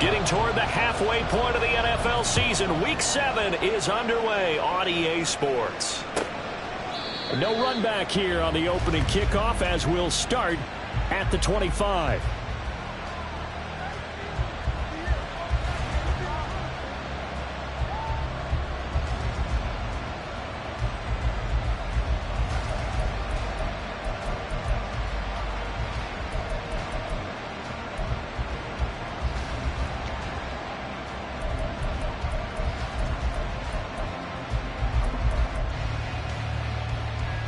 Getting toward the halfway point of the NFL season. Week 7 is underway on EA Sports. No run back here on the opening kickoff as we'll start at the 25.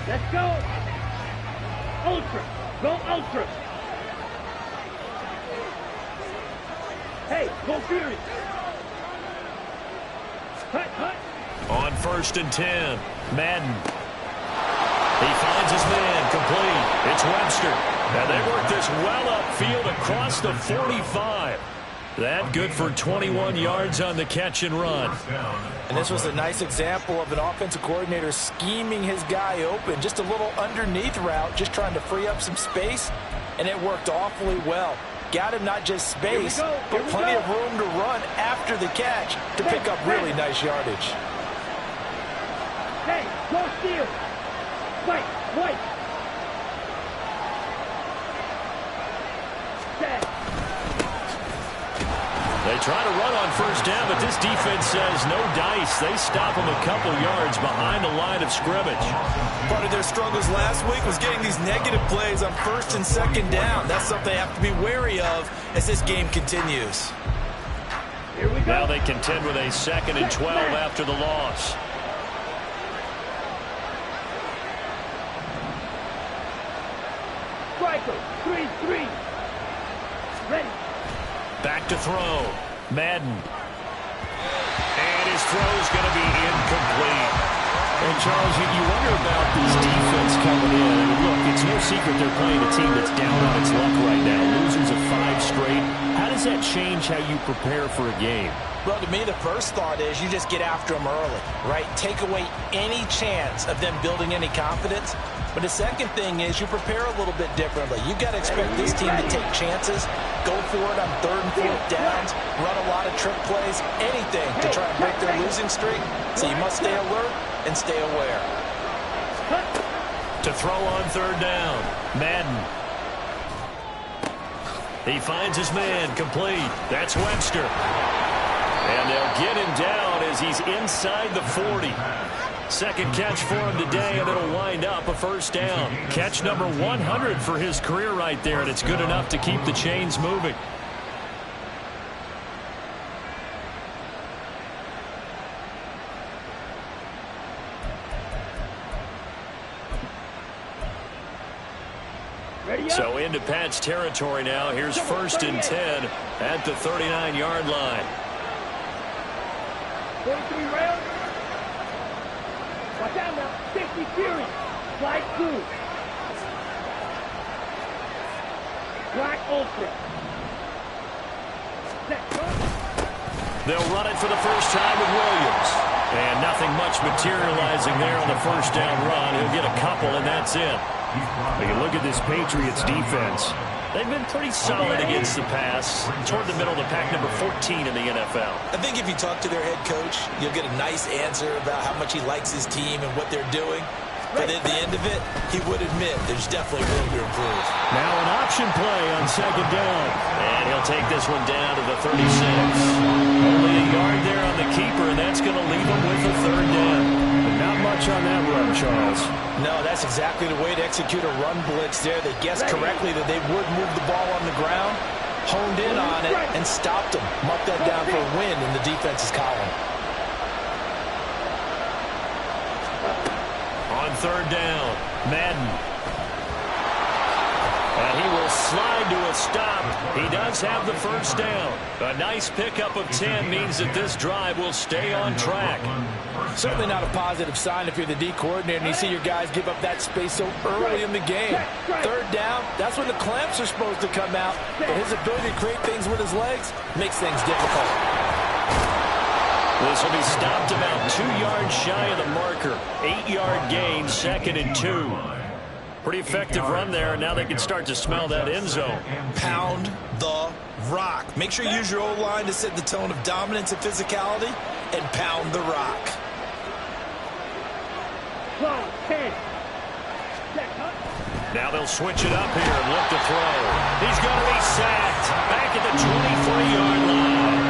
Let's go! Ultra! Go Ultra! Hey, go Fury! Cut, cut! On 1st and 10, Madden. He finds his man, complete. It's Webster. And they work this well upfield across the 45. That good for 21 yards on the catch and run. And this was a nice example of an offensive coordinator scheming his guy open. Just a little underneath route, just trying to free up some space, and it worked awfully well. Got him not just space, but plenty of room to run after the catch to pick up really nice yardage. Hey, go steal! Wait, wait! They try to run on 1st down, but this defense says no dice. They stop them a couple yards behind the line of scrimmage. Part of their struggles last week was getting these negative plays on 1st and 2nd down. That's something they have to be wary of as this game continues. Here we go. Now they contend with a 2nd and 12 after the loss. Striker, 3-3. Ready. Back to throw. Madden. And his throw's going to be incomplete. And, Charles, you wonder about this defense coming in. I mean, look, it's no secret they're playing a team that's down on its luck right now. Losers of 5 straight. How does that change how you prepare for a game? Well, to me, the first thought is you just get after them early, right? Take away any chance of them building any confidence. But the second thing is you prepare a little bit differently. You've got to expect this team to take chances, go for it on 3rd and 4th downs, run a lot of trick plays, anything to try and break their losing streak. So you must stay alert and stay aware. To throw on 3rd down, Madden. He finds his man, complete. That's Webster. And they'll get him down as he's inside the 40. Second catch for him today, and it'll wind up a 1st down. Catch number 100 for his career right there, and it's good enough to keep the chains moving. So into Pat's territory now. Here's 1st and 10 at the 39-yard line. 43 rounds. Watch out now. 50 Fury. Slide 2. Black Ultra. They'll run it for the first time with Williams. And nothing much materializing there on the 1st down run. He'll get a couple, and that's it. You look at this Patriots defense. They've been pretty solid against the pass. Toward the middle of the pack, number 14 in the NFL. I think if you talk to their head coach, you'll get a nice answer about how much he likes his team and what they're doing. But at the end of it, he would admit there's definitely room to improve. Now an option play on 2nd down. And he'll take this one down to the 36. Only a yard there on the keeper, and that's going to leave him with a 3rd down. But not much on that run, Charles. No, that's exactly the way to execute a run blitz there. They guessed correctly that they would move the ball on the ground, honed in on it, and stopped them. Mark that down for a win in the defense's column. On 3rd down, Madden. And he will slide to a stop. He does have the 1st down. A nice pickup of 10 means that this drive will stay on track. Certainly not a positive sign if you're the D coordinator and you see your guys give up that space so early in the game. 3rd down, that's when the clamps are supposed to come out. But his ability to create things with his legs makes things difficult. This will be stopped about 2 yards shy of the marker. 8-yard gain, 2nd and 2. Pretty effective run there, and now they can start to smell that end zone. Pound the rock. Make sure you use your O-line to set the tone of dominance and physicality, and pound the rock. 12, 10. Now they'll switch it up here and look to throw. He's going to be sacked back at the 23-yard line.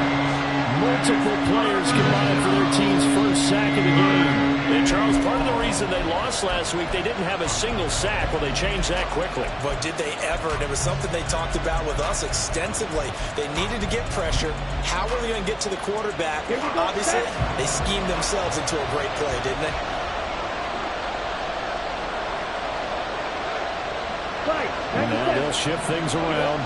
Multiple players combined for their team's first sack of the game. And Charles, part of the reason they lost last week, they didn't have a single sack. Well, they changed that quickly. But did they ever? And it was something they talked about with us extensively. They needed to get pressure. How were they going to get to the quarterback? Obviously, they schemed themselves into a great play, didn't they? And now they'll shift things around.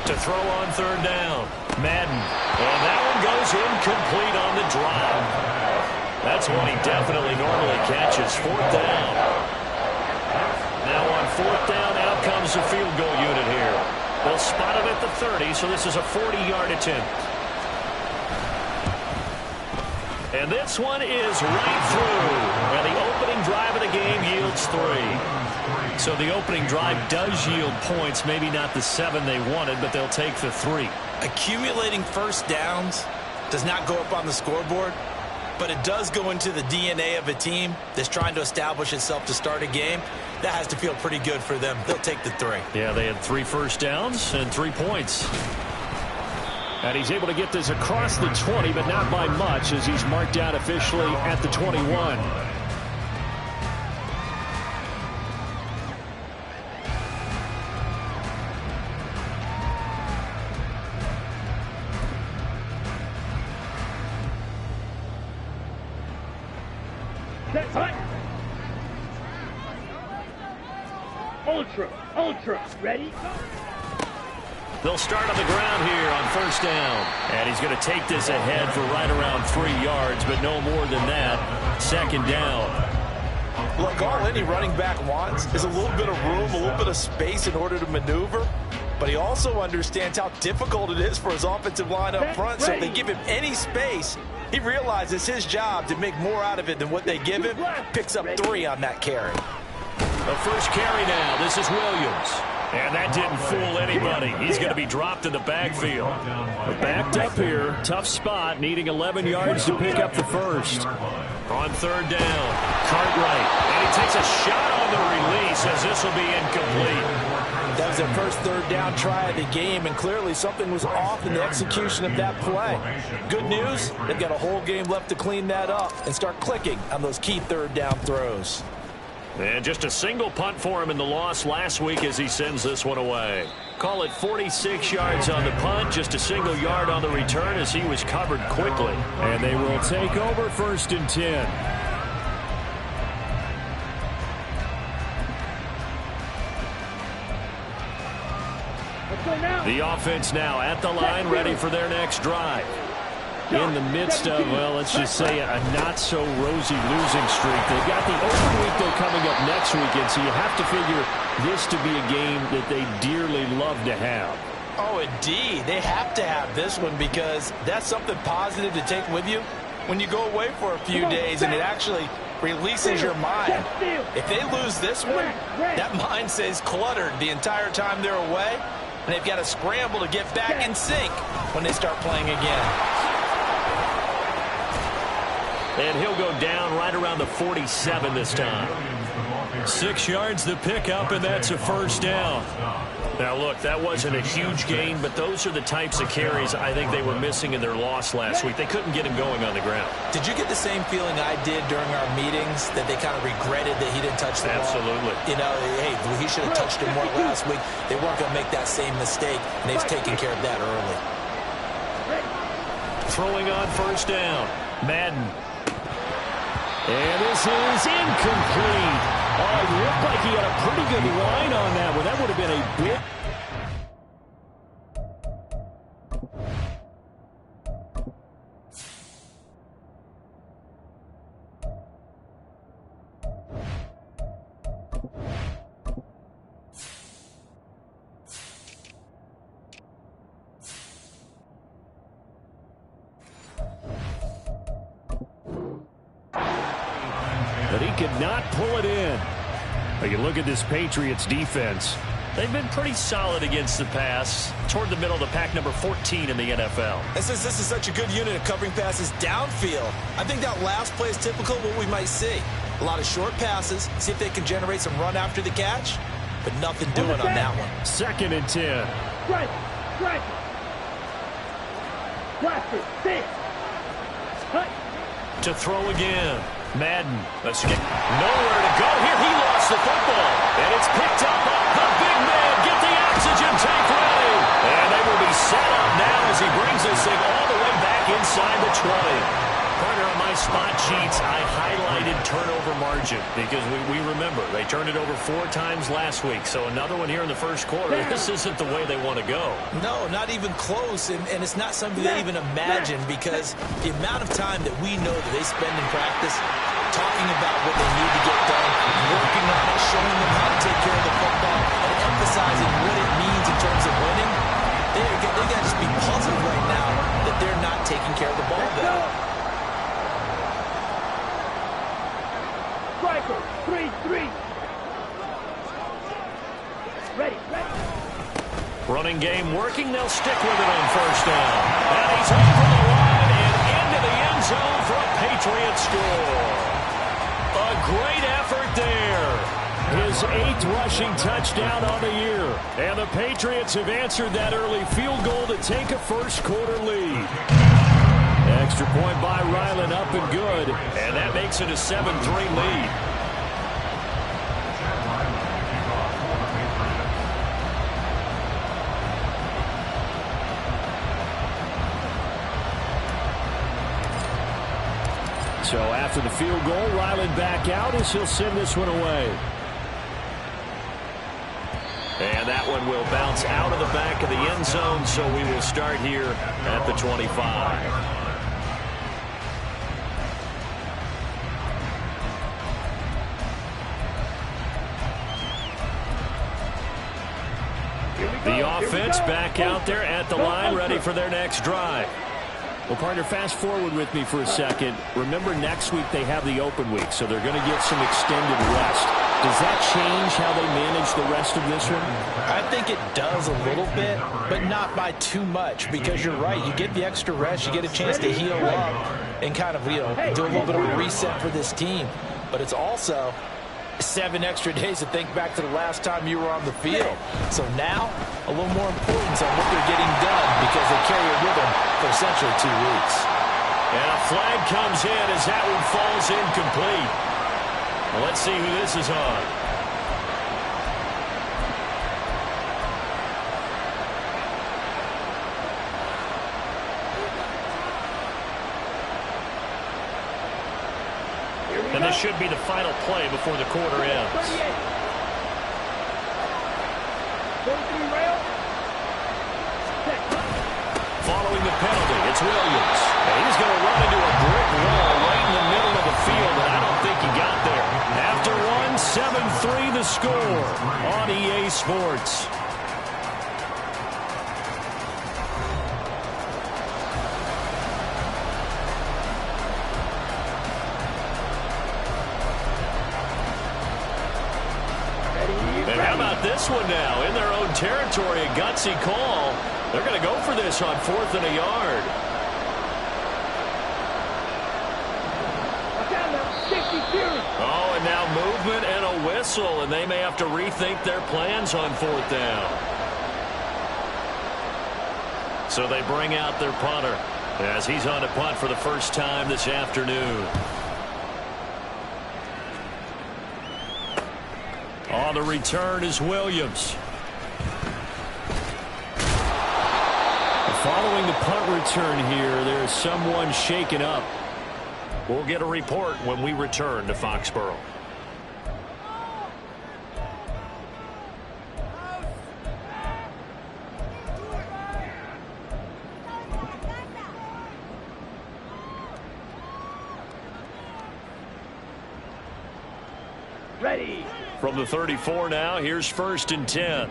To throw on third down. Madden. And that one goes incomplete on the drive. That's one he definitely normally catches. Fourth down. Now on fourth down, out comes the field goal unit here. They'll spot it at the 30, so this is a 40-yard attempt. And this one is right through. And the opening drive of the game yields 3. So the opening drive does yield points, maybe not the 7 they wanted, but they'll take the 3. Accumulating first downs does not go up on the scoreboard, but it does go into the DNA of a team that's trying to establish itself to start a game. That has to feel pretty good for them. They'll take the 3. Yeah, they had 3 first downs and 3 points. And he's able to get this across the 20, but not by much, as he's marked out officially at the 21. Ultra, ready? They'll start on the ground here on first down. And he's going to take this ahead for right around 3 yards, but no more than that. Second down. Look, all any running back wants is a little bit of room, a little bit of space in order to maneuver. But he also understands how difficult it is for his offensive line up front. So if they give him any space, he realizes his job to make more out of it than what they give him. Picks up 3 on that carry. The first carry now. This is Williams. And that didn't fool anybody. He's going to be dropped in the backfield. But backed up here. Tough spot, needing 11 yards to pick up the first. On third down, Cartwright. And he takes a shot on the release as this will be incomplete. That was their first third down try of the game, and clearly something was off in the execution of that play. Good news, they've got a whole game left to clean that up and start clicking on those key third down throws. And just a single punt for him in the loss last week as he sends this one away. Call it 46 yards on the punt, just a single yard on the return as he was covered quickly. And they will take over first and 10. The offense now at the line, ready for their next drive. In the midst of, well, let's just say a not-so-rosy losing streak. They've got the open week, though, coming up next weekend, so you have to figure this to be a game that they dearly love to have. Oh, indeed. They have to have this one because that's something positive to take with you when you go away for a few days and it actually releases your mind. If they lose this one, that mind stays cluttered the entire time they're away, and they've got to scramble to get back in sync when they start playing again. And he'll go down right around the 47 this time. 6 yards the pickup, and that's a first down. Now, look, that wasn't a huge gain, but those are the types of carries I think they were missing in their loss last week. They couldn't get him going on the ground. Did you get the same feeling I did during our meetings, that they kind of regretted that he didn't touch the ball? Absolutely. You know, hey, he should have touched it more last week. They weren't going to make that same mistake, and they've taken care of that early. Throwing on first down, Madden. And this is incomplete. Oh, it looked like he had a pretty good line on that one. That would have been a big... could not pull it in. But you look at this Patriots defense. They've been pretty solid against the pass, toward the middle of the pack, number 14 in the NFL. And since this is such a good unit of covering passes downfield, I think that last play is typical of what we might see. A lot of short passes, see if they can generate some run after the catch, but nothing doing on that one. 2nd and 10. Strike. Blaster. 6. Cut. To throw again. Madden. Let's get nowhere to go here. He lost the football. And it's picked up. The big man. Get the oxygen tank ready. And they will be set up now as he brings this thing all the way back inside the 20. Partner, on my spot sheets, I highlighted turnover margin because we remember they turned it over 4 times last week. So another one here in the first quarter. This isn't the way they want to go. No, not even close, and it's not something they even imagine because the amount of time that we know that they spend in practice talking about what they need to get done, working on it, showing them how to take care of the football, and emphasizing what it means in terms of winning, they got to just be puzzled right now that they're not taking care of the ball better. Striker. 3-3. Ready. Running game working. They'll stick with it on first down. And he's over the line and into the end zone for a Patriot score. A great effort there. His 8th rushing touchdown on the year. And the Patriots have answered that early field goal to take a first quarter lead. Extra point by Ryland, up and good. And that makes it a 7-3 lead. So after the field goal, Ryland back out as he'll send this one away. And that one will bounce out of the back of the end zone, so we will start here at the 25. The offense back out there at the line, ready for their next drive. Well, partner, fast forward with me for a second. Remember, next week they have the open week, so they're going to get some extended rest. Does that change how they manage the rest of this one? I think it does a little bit, but not by too much, because you're right. You get the extra rest. You get a chance to heal up and kind of, do a little bit of a reset for this team. But it's also 7 extra days to think back to the last time you were on the field. So now, a little more importance on what they're getting done because they carry it with them for essentially 2 weeks. And a flag comes in as that one falls incomplete. Well, let's see who this is on. And this should be the final play before the quarter ends. 43 rail. Following the penalty, it's Williams. And he's going to run into a brick wall right in the middle of the field, and I don't think he got there. After one, 7-3 the score on EA Sports. And how about this one now? In their own territory, a gutsy call. They're going to go for this on 4th and a yard. Oh, and now movement and a whistle, and they may have to rethink their plans on 4th down. So they bring out their punter as he's on to punt for the first time this afternoon. On the return is Williams. Following the punt return here, there's someone shaken up. We'll get a report when we return to Foxborough. Ready. From the 34 now, here's 1st and 10.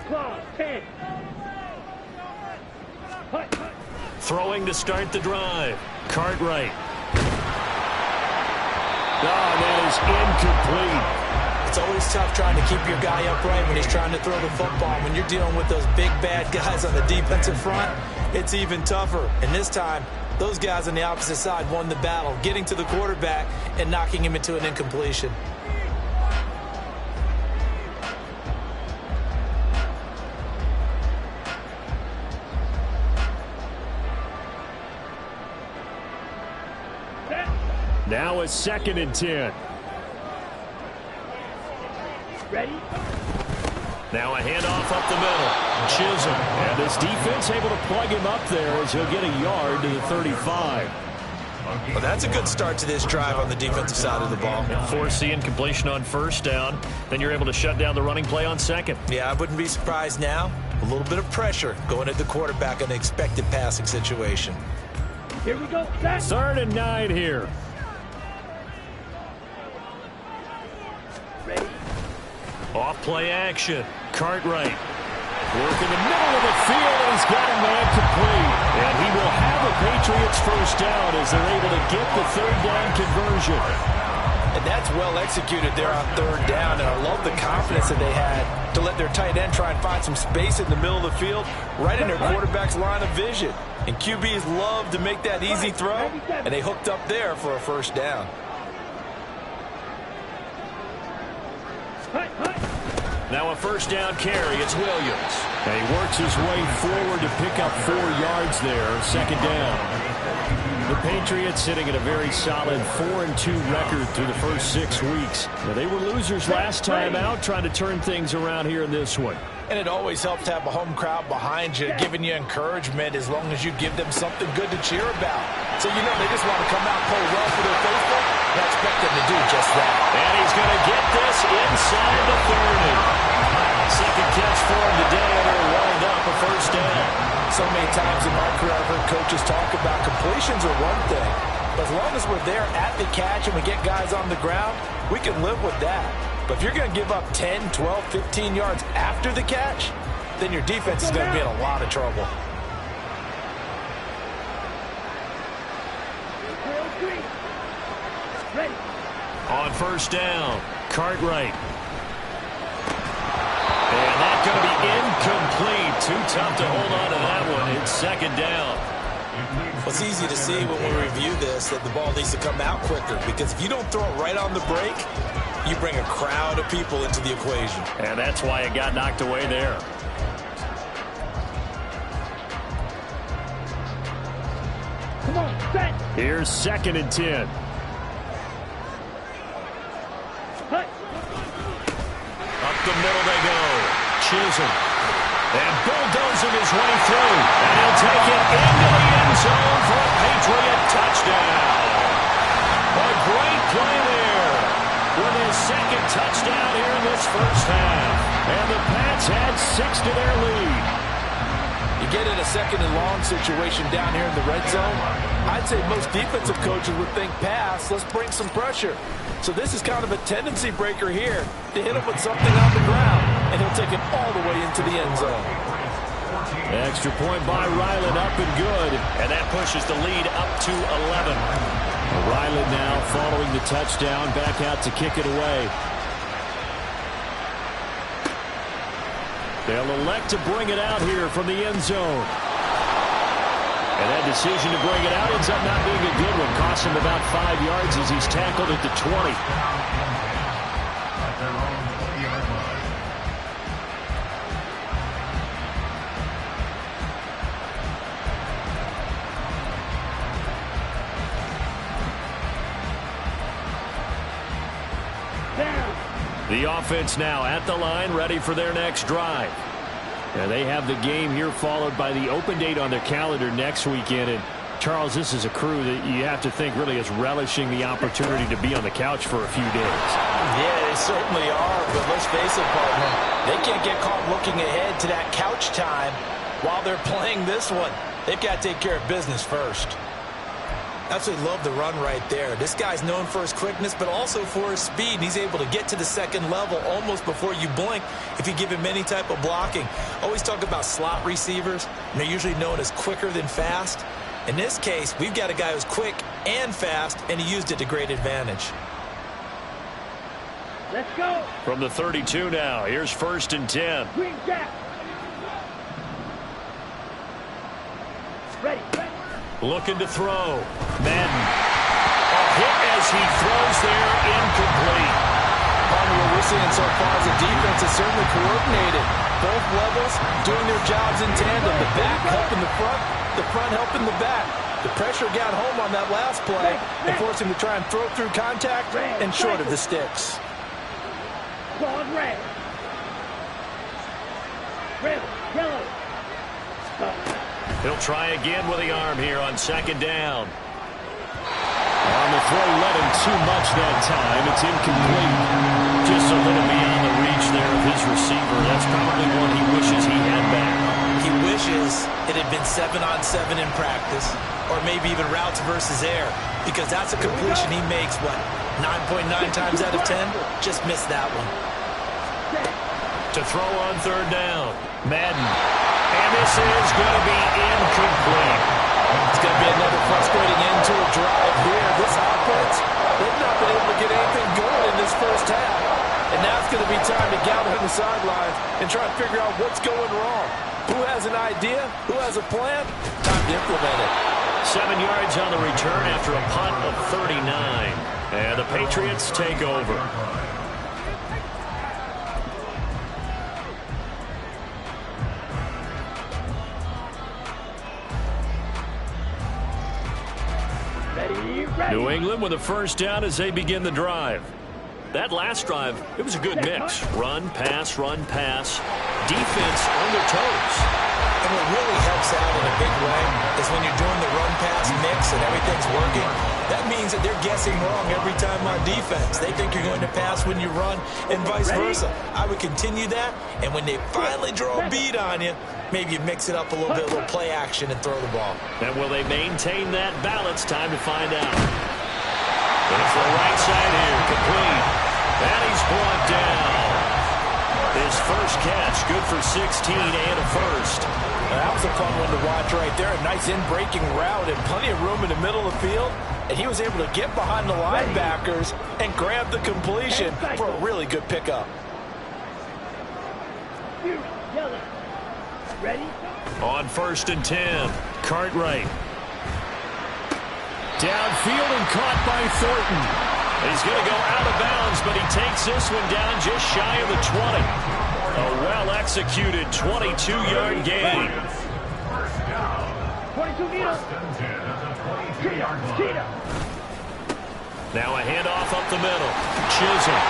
Claw, 10. Throwing to start the drive. Cartwright. Oh, that is incomplete. It's always tough trying to keep your guy upright when he's trying to throw the football. When you're dealing with those big, bad guys on the defensive front, it's even tougher. And this time, those guys on the opposite side won the battle, getting to the quarterback and knocking him into an incompletion. Now a 2nd and 10. Ready? Now a handoff up the middle. Chisholm. And this defense able to plug him up there as he'll get a yard to the 35. Well, that's a good start to this drive on the defensive side of the ball. Force the incompletion on 1st down. Then you're able to shut down the running play on 2nd. Yeah, I wouldn't be surprised now. A little bit of pressure going at the quarterback in an expected passing situation. Here we go. Set. 3rd and 9 here. Ready? Off play action. Cartwright. Work in the middle of the field, and he's got a man complete. And he will have a Patriots 1st down as they're able to get the 3rd down conversion. And that's well executed there on 3rd down, and I love the confidence that they had to let their tight end try and find some space in the middle of the field, right in their quarterback's line of vision. And QBs love to make that easy throw, and they hooked up there for a 1st down. Now a 1st down carry. It's Williams. And he works his way forward to pick up 4 yards there. 2nd down. The Patriots sitting at a very solid 4-2 record through the first 6 weeks. Now, they were losers last time out, trying to turn things around here in this one. And it always helps to have a home crowd behind you, giving you encouragement as long as you give them something good to cheer about. So you know they just want to come out and play well for their faithful, and I expect them to do just that. And he's going to get this inside the 30. 2nd catch for him today, and they're lined up a 1st down. So many times in my career I've heard coaches talk about completions are one thing, but as long as we're there at the catch and we get guys on the ground, we can live with that. But if you're going to give up 10, 12, 15 yards after the catch, then your defense is going to be in a lot of trouble. Ready? On 1st down, Cartwright. And that's going to be incomplete. Too tough to hold on to that one. It's 2nd down. Well, it's easy to see when we review this that the ball needs to come out quicker, because if you don't throw it right on the break, you bring a crowd of people into the equation. And that's why it got knocked away there. Come on, set. Here's 2nd and 10. Cut. Up the middle they go. Chisholm. And bulldozing his way through. And he'll take it into the end zone for a Patriot touchdown. A great play there with his 2nd touchdown here in this 1st half. And the Pats had 6 to their lead. You get in a 2nd and long situation down here in the red zone, I'd say most defensive coaches would think pass, let's bring some pressure. So this is kind of a tendency breaker here to hit him with something on the ground, and he'll take it all the way into the end zone. Extra point by Ryland, up and good. And that pushes the lead up to 11. Ryland now following the touchdown, back out to kick it away. They'll elect to bring it out here from the end zone. And that decision to bring it out ends up not being a good one. Costs him about 5 yards as he's tackled at the 20. The offense now at the line, ready for their next drive. And they have the game here followed by the open date on their calendar next weekend. And Charles, this is a crew that you have to think really is relishing the opportunity to be on the couch for a few days. Yeah, they certainly are, but let's face it, partner, they can't get caught looking ahead to that couch time while they're playing this one. They've got to take care of business first. Absolutely love the run right there. This guy's known for his quickness, but also for his speed. He's able to get to the second level almost before you blink if you give him any type of blocking. Always talk about slot receivers, and they're usually known as quicker than fast. In this case, we've got a guy who's quick and fast, and he used it to great advantage. Let's go. From the 32 now, here's 1st and 10. Green Jack. Ready. Looking to throw. Madden. A hit as he throws there, incomplete. What we're seeing so far as the defense is certainly coordinated. Both levels doing their jobs in tandem. The back helping the front helping the back. The pressure got home on that last play and forced him to try and throw through contact and short of the sticks. Ball red. Red, yellow. He'll try again with the arm here on 2nd down. On the throw, let him too much that time. It's incomplete. Just a little beyond the reach there of his receiver. That's probably one he wishes he had back. He wishes it had been 7-on-7 in practice, or maybe even routes versus air, because that's a completion he makes, 9.9 times out of 10? Just missed that one. To throw on 3rd down, Madden. And this is going to be incomplete. It's going to be another frustrating end to a drive here. This offense, they've not been able to get anything going in this first half. And now it's going to be time to gather on the sidelines and try and figure out what's going wrong. Who has an idea? Who has a plan? Time to implement it. 7 yards on the return after a punt of 39. And the Patriots take over. New England with a 1st down as they begin the drive. That last drive, it was a good mix. Run, pass, defense on their toes. And what really helps out in a big way is when you're doing the run-pass mix and everything's working, that means that they're guessing wrong every time on defense. They think you're going to pass when you run and vice versa. I would continue that, and when they finally draw a beat on you, maybe you mix it up a little bit, a little play action, and throw the ball. And will they maintain that balance? Time to find out. Going for the right side here, complete. And he's brought down. His first catch, good for 16 and a first. That was a fun one to watch right there. A nice in-breaking route and plenty of room in the middle of the field. And he was able to get behind the linebackers and grab the completion for a really good pickup. Yellow. Ready? On 1st and 10, Cartwright. Downfield and caught by Thornton. He's going to go out of bounds, but he takes this one down just shy of the 20. A well-executed 22-yard gain. 22 meters. Cheetah. Now a handoff up the middle. Chisholm.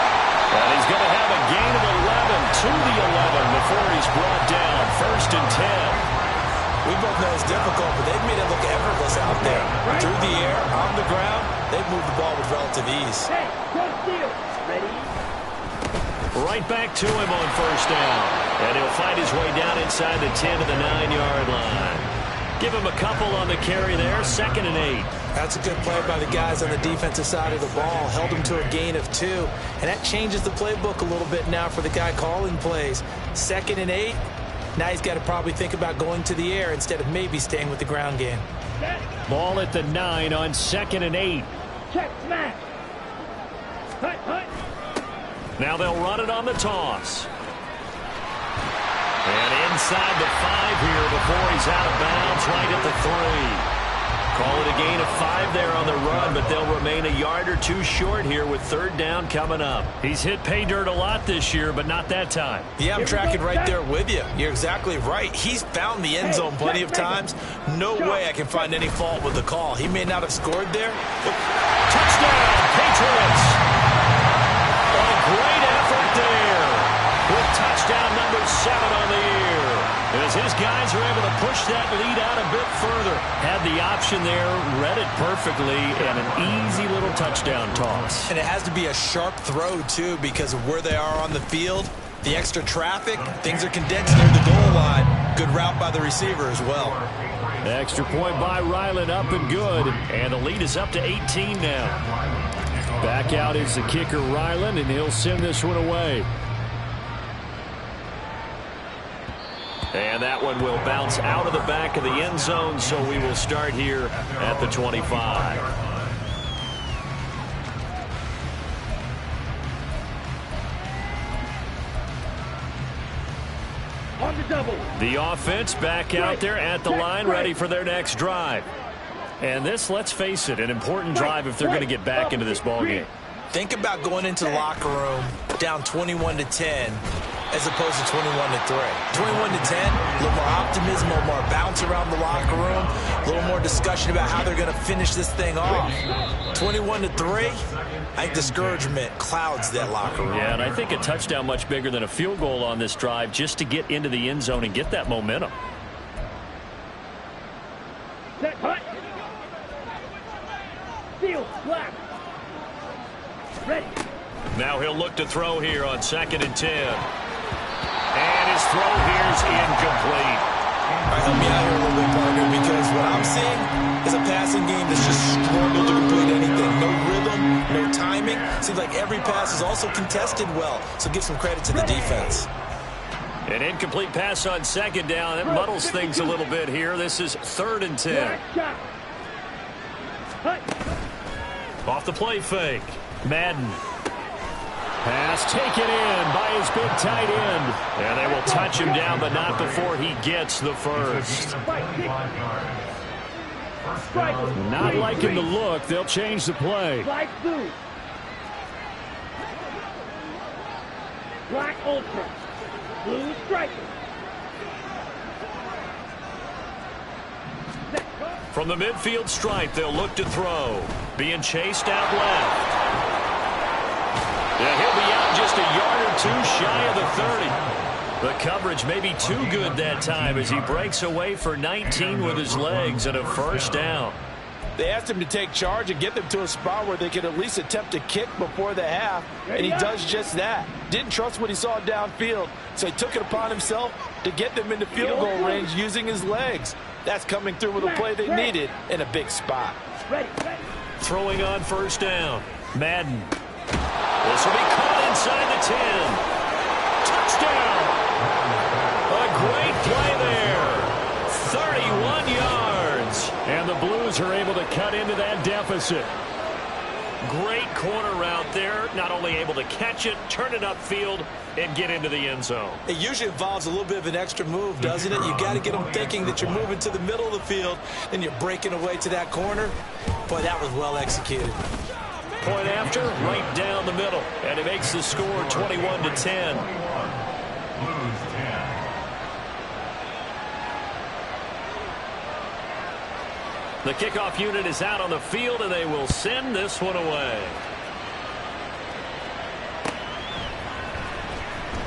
And he's going to have a gain of 11 to the 11 before he's brought down. 1st and 10. We both know it's difficult, but they've made it look effortless out there. Through the air, on the ground, they've moved the ball with relative ease. Hey, don't steal. Ready? Right back to him on 1st down. And he'll find his way down inside the 10 to the 9-yard line. Give him a couple on the carry there. 2nd and 8. That's a good play by the guys on the defensive side of the ball. Held him to a gain of 2. And that changes the playbook a little bit now for the guy calling plays. 2nd and 8. Now he's got to probably think about going to the air instead of maybe staying with the ground game. Ball at the 9 on 2nd and 8. Check, smash. Hut. Now they'll run it on the toss. And inside the 5 here before he's out of bounds right at the 3. Call it a gain of 5 there on the run, but they'll remain a yard or 2 short here with 3rd down coming up. He's hit pay dirt a lot this year, but not that time. Yeah, I'm tracking right there with you. You're exactly right. He's found the end zone plenty of times. No way I can find any fault with the call. He may not have scored there. Touchdown, Patriots! A great effort there with touchdown number 7 on the year. As his guys are able to push that lead out a bit further. Had the option there, read it perfectly, and an easy little touchdown toss. And it has to be a sharp throw, too, because of where they are on the field. The extra traffic, things are condensed near the goal line. Good route by the receiver as well. Extra point by Ryland, up and good. And the lead is up to 18 now. Back out is the kicker, Ryland, and he'll send this one away. And that one will bounce out of the back of the end zone, so we will start here at the 25. On the double. The offense back out there at the line, ready for their next drive. And this, let's face it, an important drive if they're going to get back into this ballgame. Think about going into the locker room down 21-10 as opposed to 21-3. 21-10, a little more optimism, a little more bounce around the locker room, a little more discussion about how they're going to finish this thing off. 21-3, I think discouragement clouds that locker room. Yeah, and I think a touchdown much bigger than a field goal on this drive just to get into the end zone and get that momentum. Set, hut. Field, black. Ready. Now he'll look to throw here on 2nd and 10. And his throw here is incomplete. All right, help me out here a little bit, partner, because what I'm seeing is a passing game that's just struggled to complete anything. No rhythm, no timing. Seems like every pass is also contested well, so give some credit to the defense. An incomplete pass on 2nd down. It muddles things a little bit here. This is 3rd and 10. Off the play fake. Madden. Pass taken in by his big tight end. And they will touch him down, but not before he gets the first. Not liking the look. They'll change the play. Black blue. Black ultra. Blue striker. From the midfield stripe, they'll look to throw. Being chased out left. Yeah, he'll be out just a yard or two shy of the 30. The coverage may be too good that time as he breaks away for 19 with his legs and a first down. They asked him to take charge and get them to a spot where they could at least attempt a kick before the half, and he does just that. Didn't trust what he saw downfield, so he took it upon himself to get them into field goal range using his legs. That's coming through with a play they needed in a big spot. Throwing on first down. Madden. This will be caught inside the 10. Touchdown. A great play there. 31 yards. And the Blues are able to cut into that deficit. Great corner route there. Not only able to catch it, turn it upfield, and get into the end zone. It usually involves a little bit of an extra move, doesn't it? You got to get them thinking that you're moving to the middle of the field, and you're breaking away to that corner. Boy, that was well executed. Point after, right down the middle. And it makes the score 21-10. The kickoff unit is out on the field, and they will send this one away.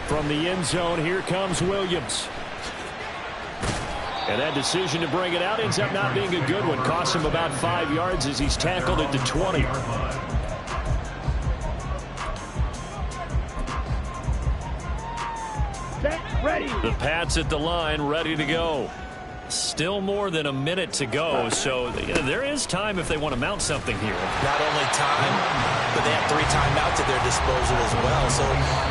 From the end zone, here comes Williams. And that decision to bring it out ends up not being a good one. Costs him about 5 yards as he's tackled at the 20. Ready. The Pats at the line, ready to go. Still more than a minute to go, so there is time if they want to mount something here. Not only time, but they have 3 timeouts at their disposal as well, so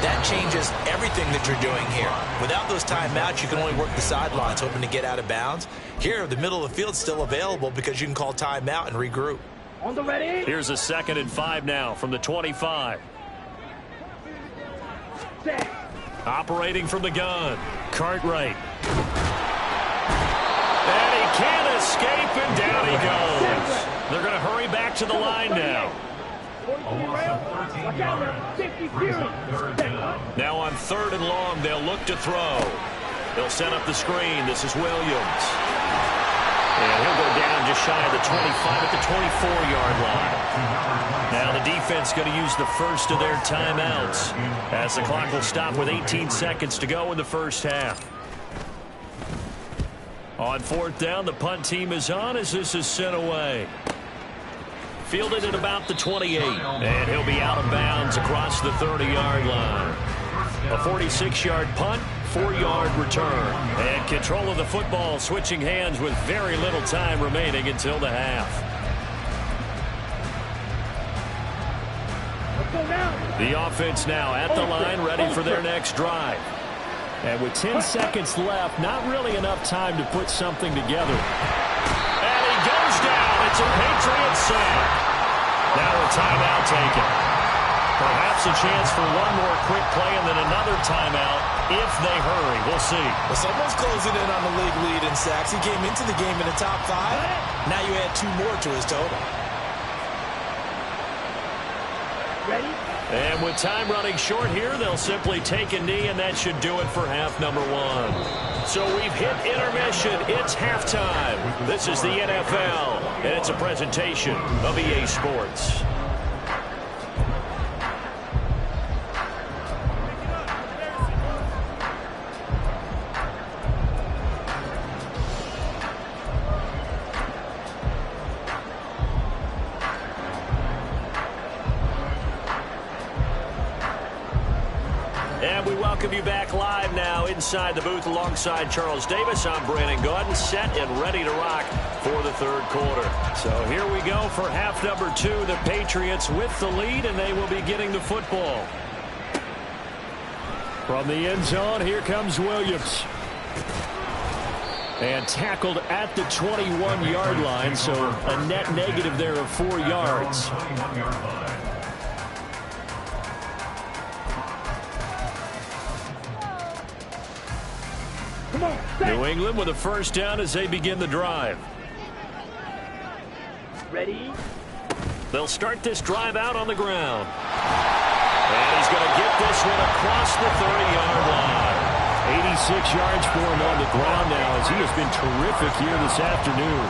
that changes everything that you're doing here. Without those timeouts, you can only work the sidelines, hoping to get out of bounds. Here, the middle of the field's still available because you can call timeout and regroup. On the ready. Here's a 2nd and 5 now from the 25. Set. Operating from the gun, Cartwright. And he can't escape, and down he goes. They're going to hurry back to the line now. Now on 3rd and long, they'll look to throw. They'll set up the screen. This is Williams. And he'll go down just shy of the 25 at the 24-yard line. Now the defense going to use the first of their timeouts as the clock will stop with 18 seconds to go in the first half. On 4th down, the punt team is on as this is sent away. Fielded at about the 28, and he'll be out of bounds across the 30-yard line. A 46-yard punt, 4-yard return. And control of the football switching hands with very little time remaining until the half. Let's go now. The offense now at the line, ready for their next drive. And with 10 seconds left, not really enough time to put something together. And he goes down. It's a Patriot sack. Now a timeout taken. Perhaps a chance for one more quick play and then another timeout if they hurry. We'll see. Well, someone's closing in on the league lead in sacks. He came into the game in the top 5. Now you add 2 more to his total. Ready? And with time running short here, they'll simply take a knee, and that should do it for half number 1. So we've hit intermission. It's halftime. This is the NFL, and it's a presentation of EA Sports. And we welcome you back live now inside the booth alongside Charles Davis. I'm Brandon Gaudin, set and ready to rock for the third quarter. So here we go for half number 2. The Patriots with the lead, and they will be getting the football. From the end zone, here comes Williams. And tackled at the 21-yard line, so a net negative there of 4 yards. New England with a first down as they begin the drive. Ready? They'll start this drive out on the ground. And he's going to get this one across the 30-yard line. 86 yards for him on the ground now as he has been terrific here this afternoon.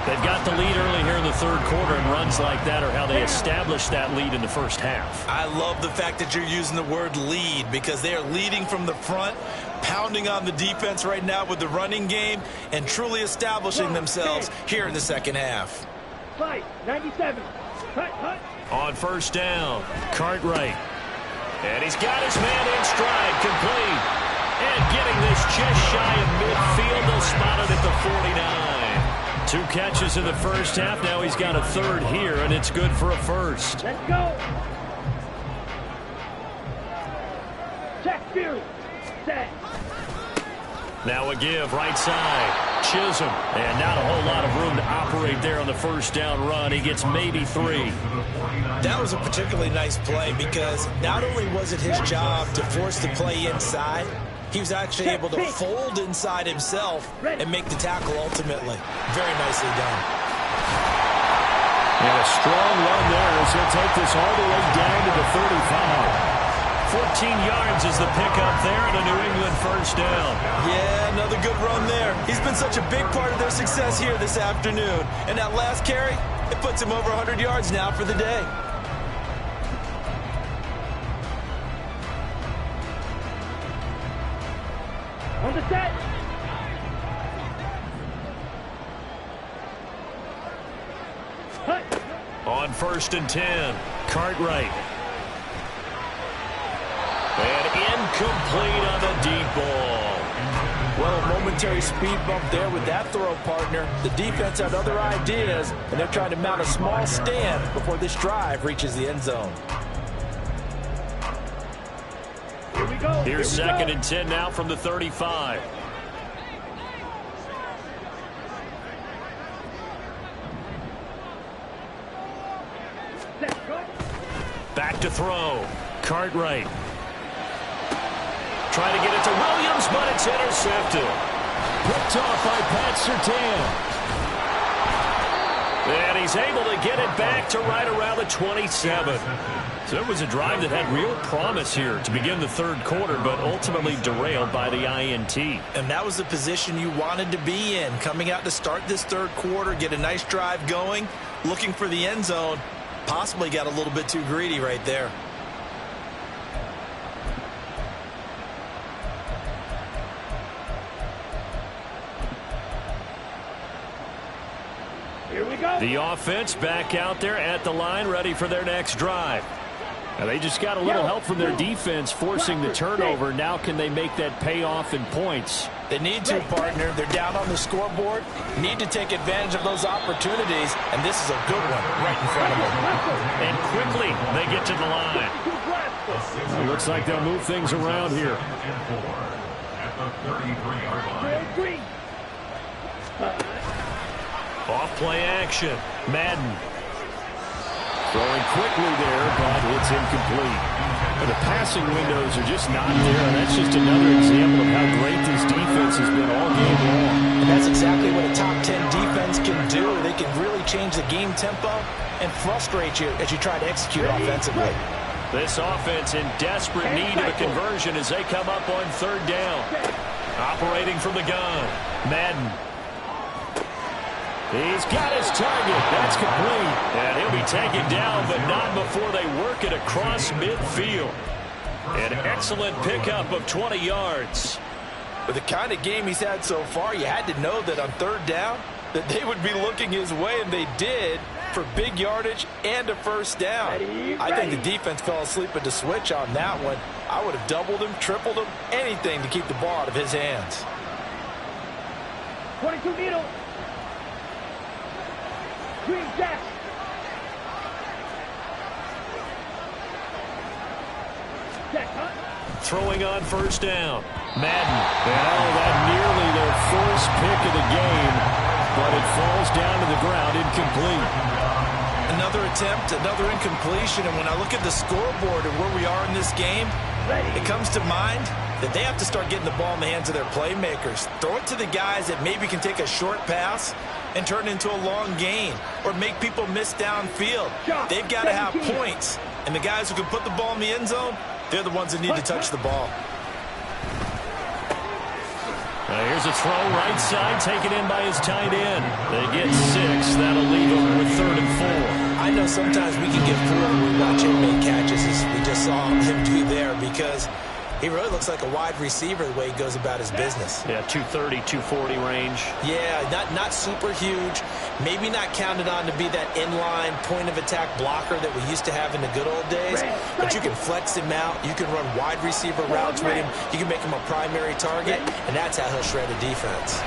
They've got the lead early here in the third quarter, and runs like that are how they established that lead in the first half. I love the fact that you're using the word lead because they are leading from the front, pounding on the defense right now with the running game, and truly establishing themselves here in the second half. Fight, 97. Cut. On first down, Cartwright. And he's got his man in stride, complete. And getting this just shy of midfield, they'll spot it at the 49. 2 catches in the first half. Now he's got a third here, and it's good for a first. Let's go. Check Fury. Set. Now a give, right side. Chisholm. And not a whole lot of room to operate there on the first down run. He gets maybe 3. That was a particularly nice play because not only was it his job to force the play inside, he was actually able to fold inside himself and make the tackle ultimately. Very nicely done. And a strong run there as he'll take this all the way down to the 35. 14 yards is the pickup there and a New England first down. Yeah, another good run there. He's been such a big part of their success here this afternoon. And that last carry, it puts him over 100 yards now for the day. On the set. Hut. On first and 10, Cartwright. And incomplete on the deep ball. Well, a momentary speed bump there with that throw, partner. The defense had other ideas, and they're trying to mount a small stand before this drive reaches the end zone. Here we go. Here's second and 10 now from the 35. Set. Go. Back to throw. Cartwright. Trying to get it to Williams, but it's intercepted. Picked off by Pat Surtain. And he's able to get it back to right around the 27. So it was a drive that had real promise here to begin the third quarter, but ultimately derailed by the INT. And that was the position you wanted to be in, coming out to start this third quarter, get a nice drive going, looking for the end zone. Possibly got a little bit too greedy right there. Here we go. The offense back out there at the line, ready for their next drive. Now they just got a little help from their defense forcing the turnover. Now can they make that payoff in points? They need to, partner. They're down on the scoreboard. Need to take advantage of those opportunities, and this is a good one right in front of them. And quickly they get to the line. It looks like they'll move things around here. Off-play action. Madden. Throwing quickly there, but it's incomplete. The passing windows are just not there, and that's just another example of how great this defense has been all game long. And that's exactly what a top 10 defense can do. They can really change the game tempo and frustrate you as you try to execute offensively. This offense in desperate need of a conversion as they come up on third down. Operating from the gun. Madden. He's got his target. That's complete. And he'll be taken down, but not before they work it across midfield. An excellent pickup of 20 yards. With the kind of game he's had so far, you had to know that on third down that they would be looking his way, and they did, for big yardage and a first down. I think the defense fell asleep at the switch on that one. I would have doubled him, tripled him, anything to keep the ball out of his hands. 22 needle. Green Jack. Jack Hunt. Throwing on first down. Madden. And that nearly their first pick of the game, but it falls down to the ground incomplete. Another attempt, another incompletion, and when I look at the scoreboard and where we are in this game, it comes to mind that they have to start getting the ball in the hands of their playmakers. Throw it to the guys that maybe can take a short pass and turn it into a long gain or make people miss downfield. They've got to have points, and the guys who can put the ball in the end zone, they're the ones that need to touch the ball. Here's a throw right side taken in by his tight end. They get 6. That'll leave them with 3rd and 4. I know sometimes we can get fooled when we watch him make catches as we just saw him do there because he really looks like a wide receiver the way he goes about his business. Yeah, 230, 240 range. Yeah, not super huge. Maybe not counted on to be that inline point-of-attack blocker that we used to have in the good old days. But you can flex him out. You can run wide receiver routes with him. You can make him a primary target, and that's how he'll shred a defense.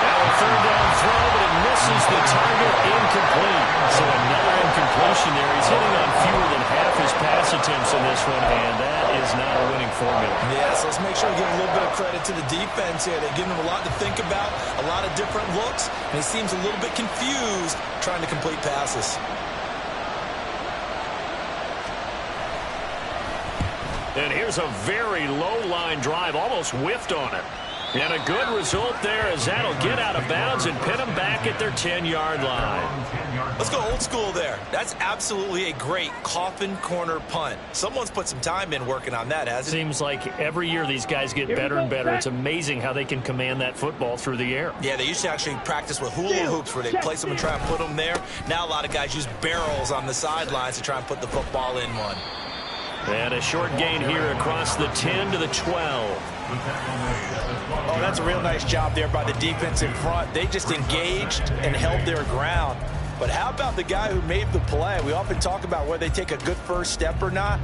Now a third down throw, but it misses the target, incomplete. So another incompletion there. He's hitting on fewer than half his pass attempts in this one, and that is not a winning formula. Yes, let's make sure we give a little bit of credit to the defense here. They're giving him a lot to think about, a lot of different looks, and he seems a little bit confused trying to complete passes. And here's a very low-line drive, almost whiffed on it. And a good result there as that'll get out of bounds and pin them back at their 10-yard line. Let's go old school there. That's absolutely a great coffin corner punt. Someone's put some time in working on that, hasn't it? Seems like every year these guys get better and better. It's amazing how they can command that football through the air. Yeah, they used to actually practice with hula hoops where they place them and try and put them there. Now a lot of guys use barrels on the sidelines to try and put the football in one. And a short gain here across the 10 to the 12. Oh, that's a real nice job there by the defense in front. They just engaged and held their ground. But how about the guy who made the play? We often talk about whether they take a good first step or not.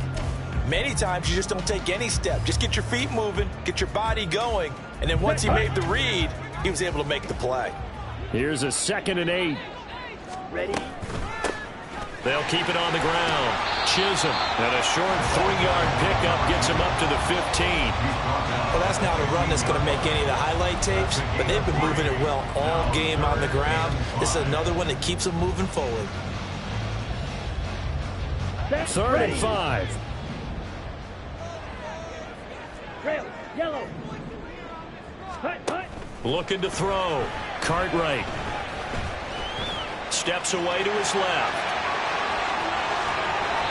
Many times you just don't take any step. Just get your feet moving, get your body going, and then once he made the read, he was able to make the play. Here's a 2nd and 8. Ready? They'll keep it on the ground. Chisholm, and a short 3-yard pickup gets him up to the 15. Well, that's not a run that's going to make any of the highlight tapes, but they've been moving it well all game on the ground. This is another one that keeps them moving forward. 3rd and 5. Trail, yellow. Hut. Looking to throw. Cartwright. Steps away to his left.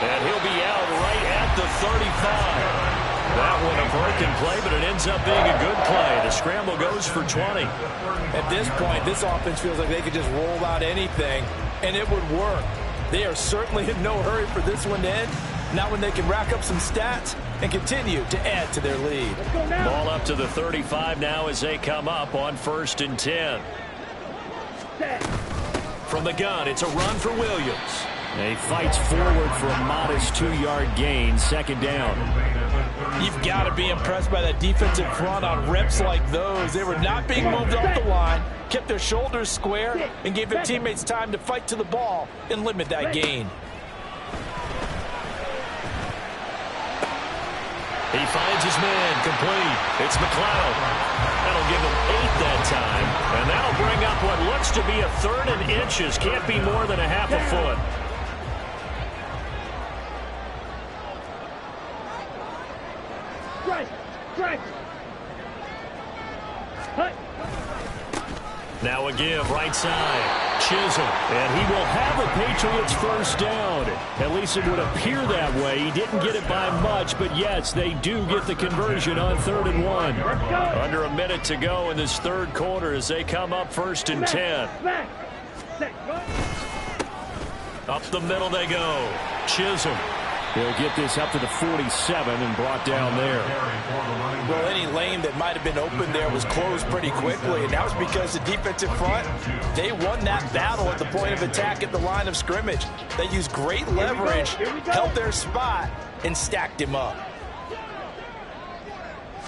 And he'll be out right at the 35. That one a broken play, but it ends up being a good play. The scramble goes for 20. At this point, this offense feels like they could just roll out anything, and it would work. They are certainly in no hurry for this one to end. Now when they can rack up some stats and continue to add to their lead. Let's go now. Ball up to the 35 now as they come up on 1st and 10. Set. From the gun, it's a run for Williams. He fights forward for a modest 2-yard gain, second down. You've got to be impressed by that defensive front on reps like those. They were not being moved off the line, kept their shoulders square, and gave their teammates time to fight to the ball and limit that gain. He finds his man complete. It's McLeod. That'll give him 8 that time. And that'll bring up what looks to be a 3rd and inches. Can't be more than a half a foot. Strike. Hut. Now a give, right side. Chisholm. And he will have a Patriots first down. At least it would appear that way. He didn't get it by much, but yes, they do get the conversion on 3rd and 1. Under a minute to go in this third quarter as they come up 1st and 10. Up the middle they go. Chisholm. He'll get this up to the 47 and brought down there. Well, any lane that might have been open there was closed pretty quickly, and that was because the defensive front, they won that battle at the point of attack at the line of scrimmage. They used great leverage, held their spot, and stacked him up.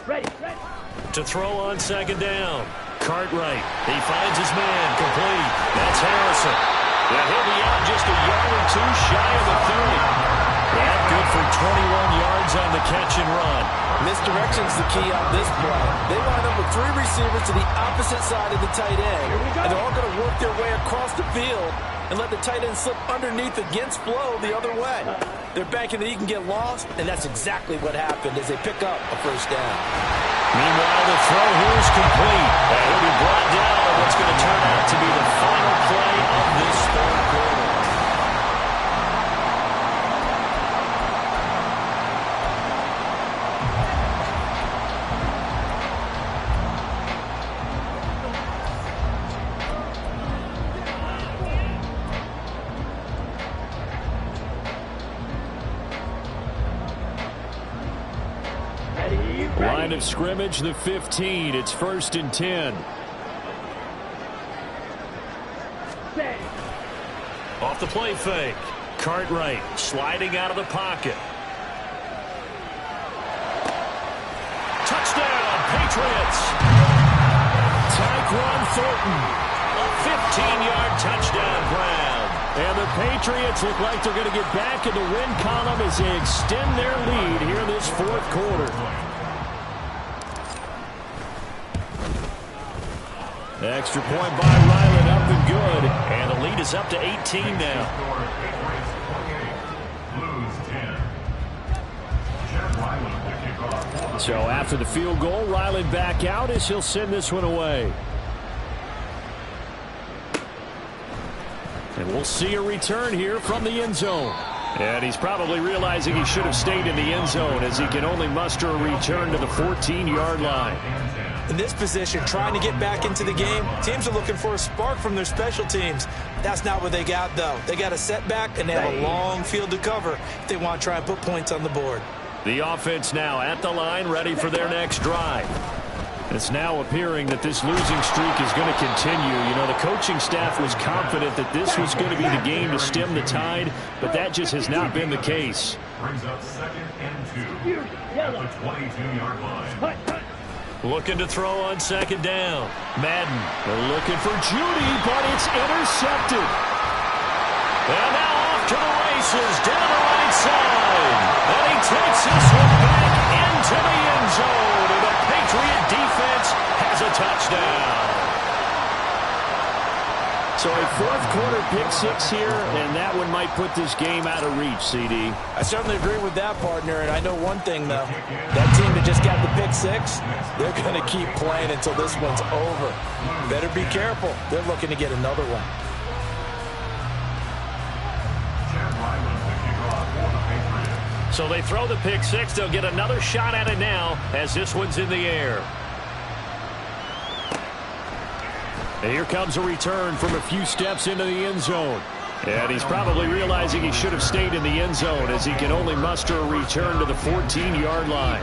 Ready. To throw on 2nd down. Cartwright. He finds his man complete. That's Harrison. And he'll be out just a yard or 2 shy of the 30. That good for 21 yards on the catch and run. Misdirection's the key on this play. They line up with 3 receivers to the opposite side of the tight end, and they're all going to work their way across the field and let the tight end slip underneath against flow the other way. They're banking that he can get lost, and that's exactly what happened as they pick up a first down. Meanwhile, the throw here is complete. And he'll be brought down on what's going to turn out to be the final play of this third quarter. Line of scrimmage, the 15. It's 1st and 10. Off the play fake. Cartwright sliding out of the pocket. Touchdown, Patriots. Tyquan Thornton. A 15-yard touchdown grab. And the Patriots look like they're going to get back in the win column as they extend their lead here in this fourth quarter. Extra point by Ryland, up and good. And the lead is up to 18 now. So after the field goal, Ryland back out as he'll send this one away. And we'll see a return here from the end zone. And he's probably realizing he should have stayed in the end zone as he can only muster a return to the 14-yard line. In this position, trying to get back into the game, teams are looking for a spark from their special teams. That's not what they got, though. They got a setback, and they have a long field to cover if they want to try and put points on the board. The offense now at the line, ready for their next drive. It's now appearing that this losing streak is going to continue. You know, the coaching staff was confident that this was going to be the game to stem the tide, but that just has not been the case. Brings up 2nd and 2 at the 22-yard line. Looking to throw on 2nd down. Madden looking for Judy, but it's intercepted. And now off to the races down the right side. And he takes this one back into the end zone. And the Patriot defense has a touchdown. So a fourth quarter pick 6 here, and that one might put this game out of reach, CD. I certainly agree with that, partner, and I know one thing, though. That team that just got the pick 6, they're going to keep playing until this one's over. Better be careful. They're looking to get another one. So they throw the pick 6. They'll get another shot at it now as this one's in the air. And here comes a return from a few steps into the end zone. And he's probably realizing he should have stayed in the end zone as he can only muster a return to the 14-yard line.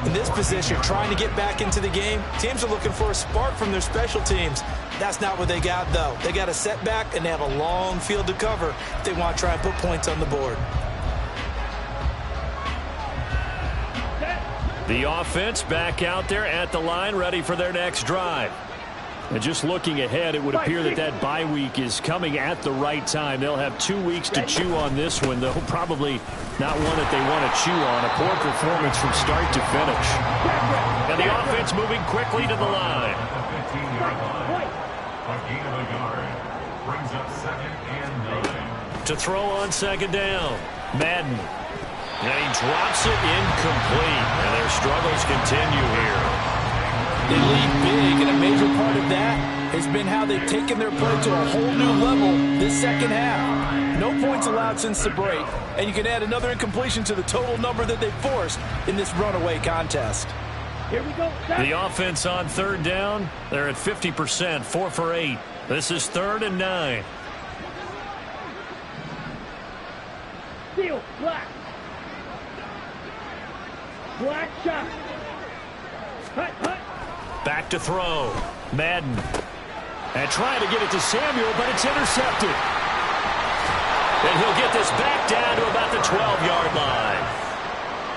In this position, trying to get back into the game, teams are looking for a spark from their special teams. That's not what they got, though. They got a setback, and they have a long field to cover if they want to try and put points on the board. The offense back out there at the line, ready for their next drive. And just looking ahead, it would appear that bye week is coming at the right time. They'll have 2 weeks to chew on this one, though probably not one that they want to chew on. A poor performance from start to finish. And the offense moving quickly to the line. At the 15-yard line, a gain of a yard brings up 2nd and 9. To throw on second down, Madden. And he drops it incomplete. And their struggles continue here. They lead big, and a major part of that has been how they've taken their play to a whole new level this second half. No points allowed since the break, and you can add another incompletion to the total number that they forced in this runaway contest. Here we go. The offense on third down, they're at 50%, 4 for 8. This is 3rd and 9. Steal. Black. Black shot. Hut, hut. Back to throw. Madden. And trying to get it to Samuel, but it's intercepted. And he'll get this back down to about the 12-yard line.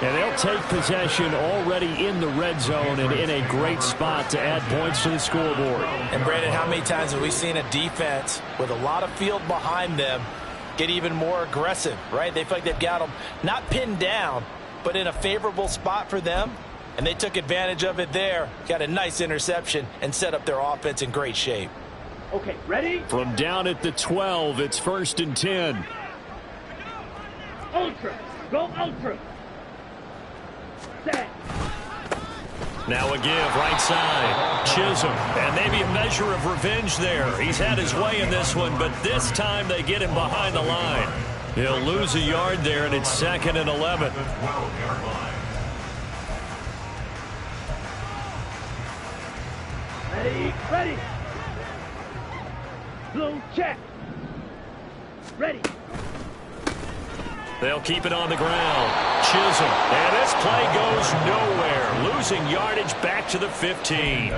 And they'll take possession already in the red zone and in a great spot to add points to the scoreboard. And, Brandon, how many times have we seen a defense with a lot of field behind them get even more aggressive, right? They feel like they've got them not pinned down, but in a favorable spot for them. And they took advantage of it there, got a nice interception, and set up their offense in great shape. Okay, ready? From down at the 12, it's 1st and 10. Ultra. Go ultra. Set. Now a give, right side. Chisholm, and maybe a measure of revenge there. He's had his way in this one, but this time they get him behind the line. He'll lose a yard there, and it's 2nd and 11. The 12-yard line. Ready, ready. Blue check. Ready. They'll keep it on the ground. Chisholm, and this play goes nowhere. Losing yardage back to the 15.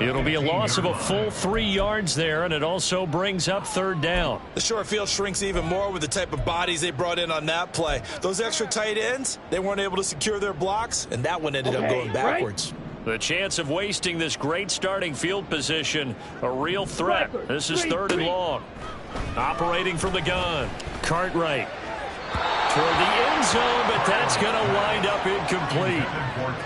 It'll be a loss of a full 3 yards there, and it also brings up 3rd down. The short field shrinks even more with the type of bodies they brought in on that play. Those extra tight ends, they weren't able to secure their blocks, and that one ended up going backwards. Right. The chance of wasting this great starting field position, a real threat. This is 3rd and long. Operating from the gun, Cartwright. Toward the end zone, but that's going to wind up incomplete.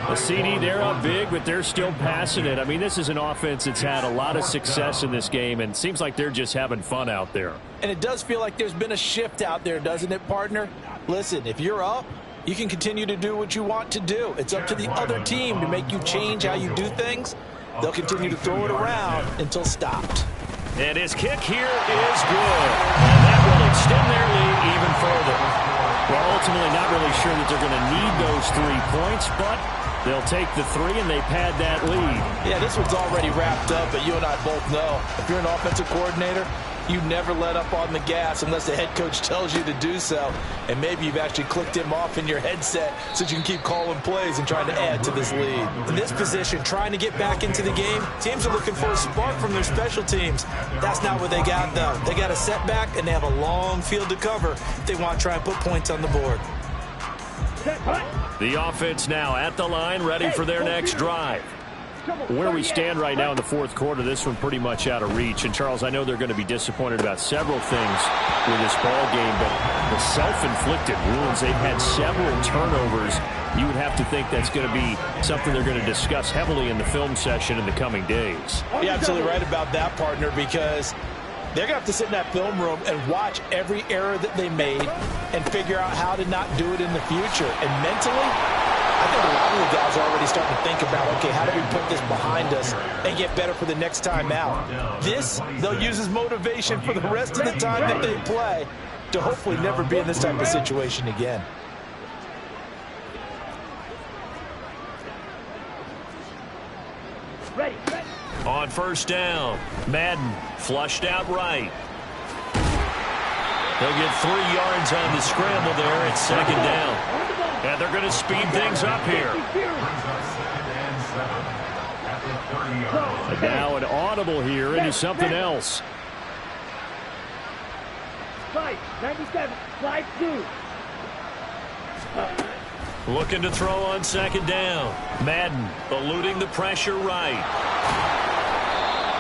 The CD, they're up big, but they're still passing it. I mean, this is an offense that's had a lot of success in this game, and it seems like they're just having fun out there. And it does feel like there's been a shift out there, doesn't it, partner? Listen, if you're up, you can continue to do what you want to do. It's up to the other team to make you change how you do things. They'll continue to throw it around until stopped. And his kick here is good. And that will extend their lead even further. Well, ultimately not really sure that they're going to need those 3 points, but they'll take the 3 and they pad that lead. Yeah, this one's already wrapped up, but you and I both know if you're an offensive coordinator, you never let up on the gas unless the head coach tells you to do so. And maybe you've actually clicked him off in your headset so you can keep calling plays and trying to add to this lead. In this position, trying to get back into the game, teams are looking for a spark from their special teams. That's not what they got, though. They got a setback, and they have a long field to cover if they want to try and put points on the board. Set, hut. The offense now at the line, ready for their next drive. Where we stand right now in the 4th quarter, this one pretty much out of reach. And, Charles, I know they're going to be disappointed about several things with this ball game, but the self-inflicted wounds, they've had several turnovers. You would have to think that's going to be something they're going to discuss heavily in the film session in the coming days. You're absolutely right about that, partner, because they're going to have to sit in that film room and watch every error that they made and figure out how to not do it in the future. And mentally, I think a lot of the guys are already starting to think about, okay, how do we put this behind us and get better for the next time out? This, they'll use as motivation for the rest of the time that they play to hopefully never be in this type of situation again. Ready. On 1st down, Madden flushed out right. They'll get 3 yards on the scramble there at second down. And they're going to speed things up here. And now an audible here into something else. 97, slide 2. Looking to throw on second down. Madden eluding the pressure right.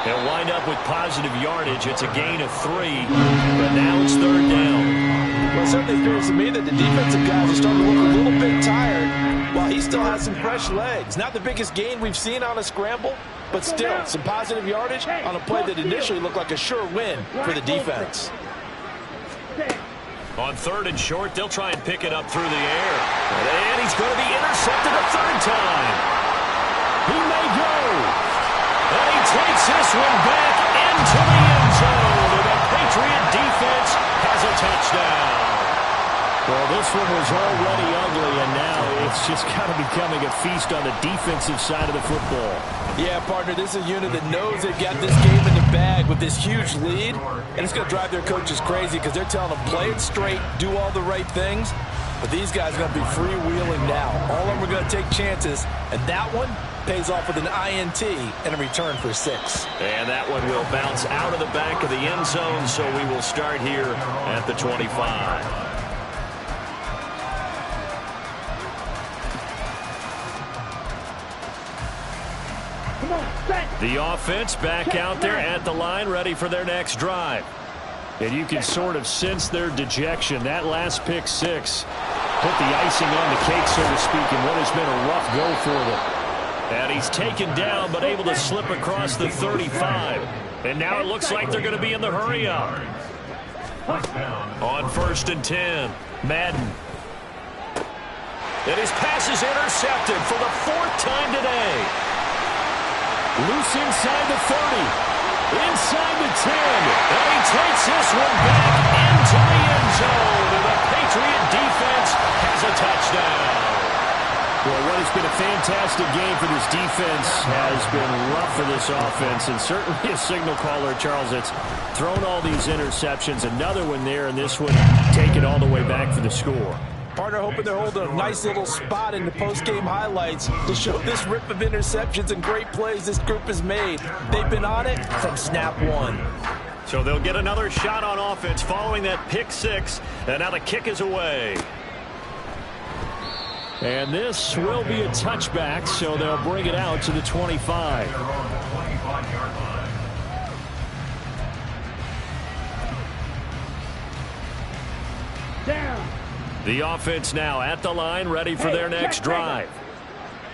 They'll wind up with positive yardage. It's a gain of 3, but now it's third down. Well, it certainly appears to me that the defensive guys are starting to look a little bit tired while he still has some fresh legs. Not the biggest gain we've seen on a scramble, but still some positive yardage on a play that initially looked like a sure win for the defense. On third and short, they'll try and pick it up through the air. And he's going to be intercepted a third time. He may go. And he takes this one back into the end zone. And the Patriot defense has a touchdown. Well, this one was already ugly, and now it's just kind of becoming a feast on the defensive side of the football. Yeah, partner, this is a unit that knows they've got this game in the bag with this huge lead, and it's going to drive their coaches crazy because they're telling them play it straight, do all the right things, but these guys are going to be freewheeling now. All of them are going to take chances, and that one pays off with an INT and a return for 6. And that one will bounce out of the back of the end zone, so we will start here at the 25. The offense back out there at the line, ready for their next drive. And you can sort of sense their dejection. That last pick 6 put the icing on the cake, so to speak, in what has been a rough go for them. And he's taken down, but able to slip across the 35. And now it looks like they're going to be in the hurry-up. On first and 10, Madden. And his pass is intercepted for the 4th time today. Loose inside the 30, inside the 10, and he takes this one back into the end zone, and the Patriot defense has a touchdown. Well, what has been a fantastic game for this defense has been rough for this offense, and certainly a signal caller, Charles, that's thrown all these interceptions. Another one there, and this one taken all the way back for the score. Partner hoping they're holding a nice little spot in the post-game highlights to show this rip of interceptions and great plays this group has made. They've been on it from snap 1. So they'll get another shot on offense following that pick 6, and now the kick is away. And this will be a touchback, so they'll bring it out to the 25. Down. The offense now at the line, ready for their next drive.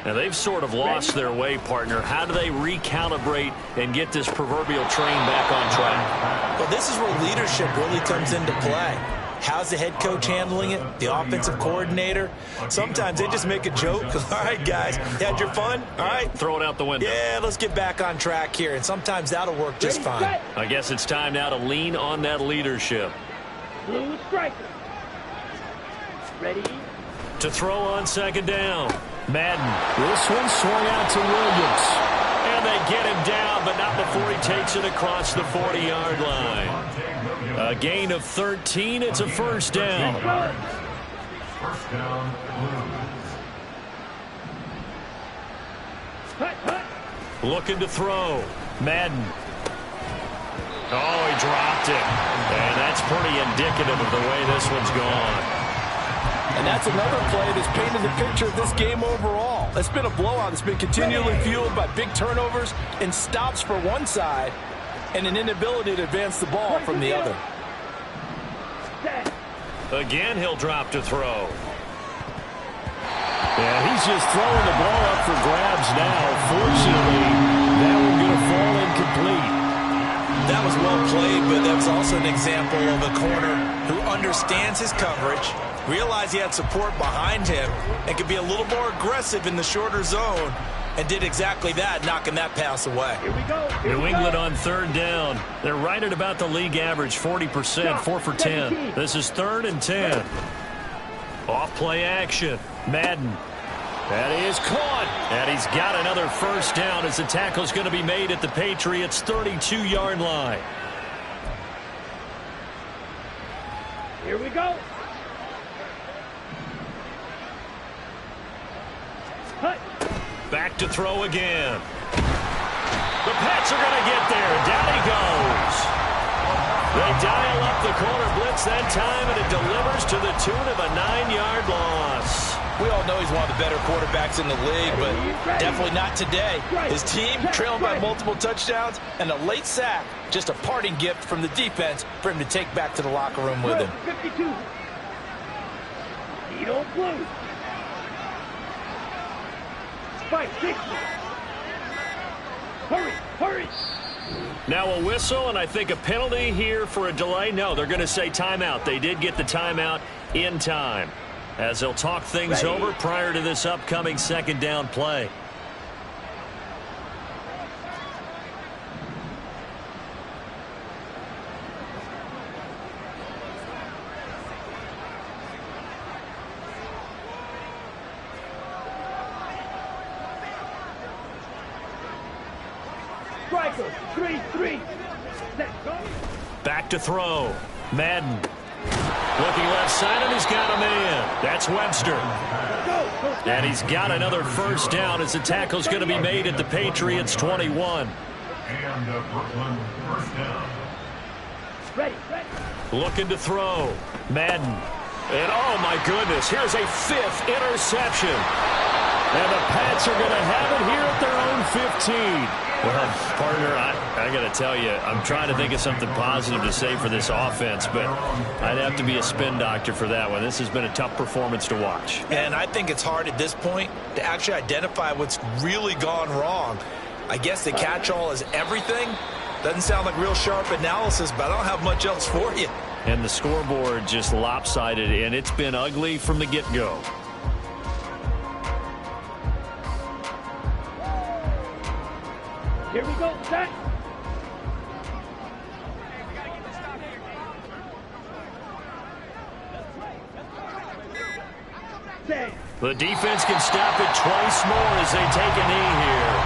Now, they've sort of lost their way, partner. How do they recalibrate and get this proverbial train back on track? Well, this is where leadership really comes into play. How's the head coach handling it? The offensive coordinator? Sometimes they just make a joke. All right, guys, you had your fun? All right. Throw it out the window. Yeah, let's get back on track here. And sometimes that'll work just fine. I guess it's time now to lean on that leadership. Blue striker. Ready? To throw on second down. Madden. This one swung out to Williams. And they get him down, but not before he takes it across the 40-yard line. A gain of 13. It's a first down. First down, Blues. Looking to throw. Madden. Oh, he dropped it. And that's pretty indicative of the way this one's gone. And that's another play that's painted the picture of this game overall. It's been a blowout. It's been continually fueled by big turnovers and stops for one side and an inability to advance the ball from the other. Again, he'll drop to throw. Yeah, he's just throwing the ball up for grabs now. Fortunately, that one going to fall incomplete. That was well played, but that was also an example of a corner who understands his coverage, realized he had support behind him, and could be a little more aggressive in the shorter zone, and did exactly that, knocking that pass away. Here we go. New England on third down. They're right at about the league average, 40%, 4 for 10. This is 3rd and 10. Off play action. Madden. That is caught. And he's got another first down as the tackle is going to be made at the Patriots' 32-yard line. go. Hut. Back to throw again. The Pats are going to get there. Down he goes. They dial up the corner blitz that time, and it delivers to the tune of a 9-yard loss. We all know he's one of the better quarterbacks in the league, but definitely not today. His team trailing by multiple touchdowns, and a late sack, just a parting gift from the defense for him to take back to the locker room with him. 52. Edo Blue. Spike 60. Hurry, hurry. Now a whistle, and I think a penalty here for a delay. No, they're going to say timeout. They did get the timeout in time, as they'll talk things over prior to this upcoming second down play. Striker, 3-3. Let's go. Back to throw. Madden. Looking left side, and he's got a man. That's Webster. Go. And he's got another first down as the tackle's going to be made at the Patriots' 21. And Brooklyn first down. Ready. Looking to throw. Madden. And oh my goodness, here's a 5th interception. And the Pats are going to have it here at their own 15. Well, partner, I got to tell you, I'm trying to think of something positive to say for this offense, but I'd have to be a spin doctor for that one. This has been a tough performance to watch. And I think it's hard at this point to actually identify what's really gone wrong. I guess the catch-all is everything. Doesn't sound like real sharp analysis, but I don't have much else for you. And the scoreboard just lopsided, and it's been ugly from the get-go. Here we go. Set. Set. The defense can stop it twice more as they take a knee here.